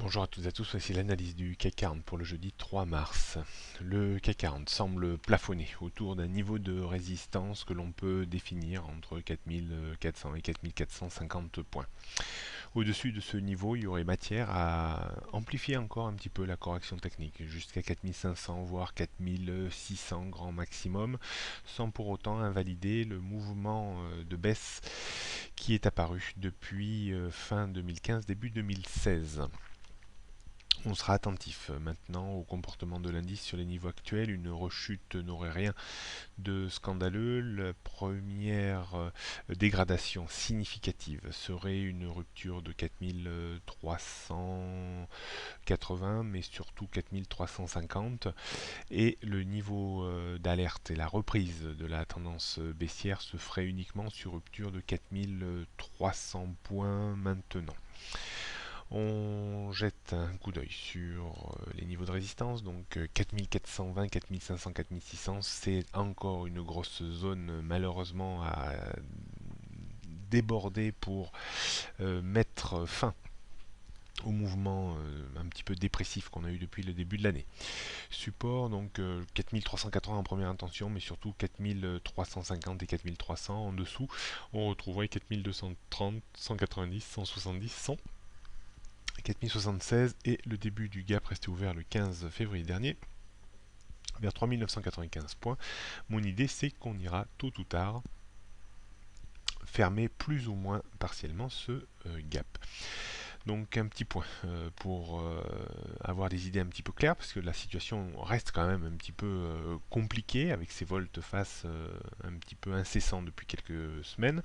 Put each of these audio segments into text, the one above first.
Bonjour à toutes et à tous, voici l'analyse du CAC 40 pour le jeudi 3 mars. Le CAC 40 semble plafonner autour d'un niveau de résistance que l'on peut définir entre 4400 et 4450 points. Au-dessus de ce niveau, il y aurait matière à amplifier encore un petit peu la correction technique, jusqu'à 4500 voire 4600 grand maximum, sans pour autant invalider le mouvement de baisse qui est apparu depuis fin 2015, début 2016. On sera attentif maintenant au comportement de l'indice sur les niveaux actuels. Une rechute n'aurait rien de scandaleux. La première dégradation significative serait une rupture de 4380, mais surtout 4350. Et le niveau d'alerte et la reprise de la tendance baissière se ferait uniquement sur rupture de 4300 points maintenant. On jette un coup d'œil sur les niveaux de résistance, donc 4420, 4500, 4600, c'est encore une grosse zone malheureusement à déborder pour mettre fin au mouvement un petit peu dépressif qu'on a eu depuis le début de l'année. Support, donc 4380 en première intention, mais surtout 4350 et 4300 en dessous. On retrouverait 4230, 190, 170, 100. 4076 et le début du gap resté ouvert le 15 février dernier vers 3995 points. Mon idée c'est qu'on ira tôt ou tard fermer plus ou moins partiellement ce gap. Donc un petit point pour avoir des idées un petit peu claires, parce que la situation reste quand même un petit peu compliquée avec ces volte-face un petit peu incessants depuis quelques semaines.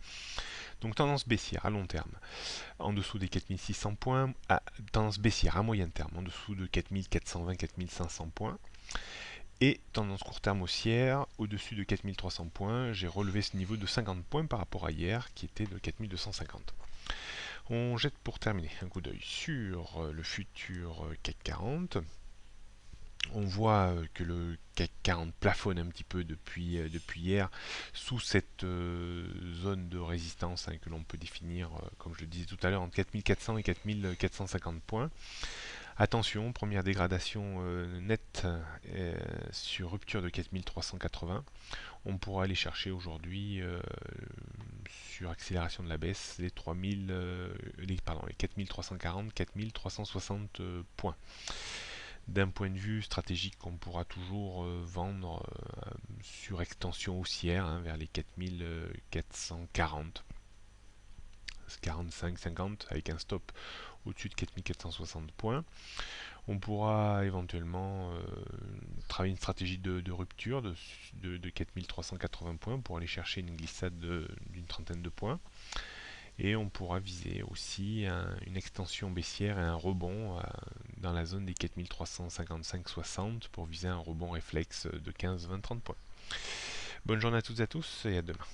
Donc tendance baissière à long terme, en dessous des 4600 points, tendance baissière à moyen terme, en dessous de 4420-4500 points, et tendance court terme haussière, au-dessus de 4300 points. J'ai relevé ce niveau de 50 points par rapport à hier, qui était de 4250. On jette pour terminer un coup d'œil sur le futur CAC 40. On voit que le CAC 40 plafonne un petit peu depuis hier sous cette zone de résistance que l'on peut définir, comme je le disais tout à l'heure, entre 4400 et 4450 points. Attention, première dégradation nette sur rupture de 4380. On pourra aller chercher aujourd'hui sur accélération de la baisse les 4340, 4360 points. D'un point de vue stratégique, on pourra toujours vendre sur extension haussière vers les 4440, 45, 50 avec un stop au-dessus de 4460 points. On pourra éventuellement travailler une stratégie de rupture de 4380 points pour aller chercher une glissade d'une trentaine de points. Et on pourra viser aussi une extension baissière et un rebond dans la zone des 4355-60 pour viser un rebond réflexe de 15, 20, 30 points. Bonne journée à toutes et à tous et à demain.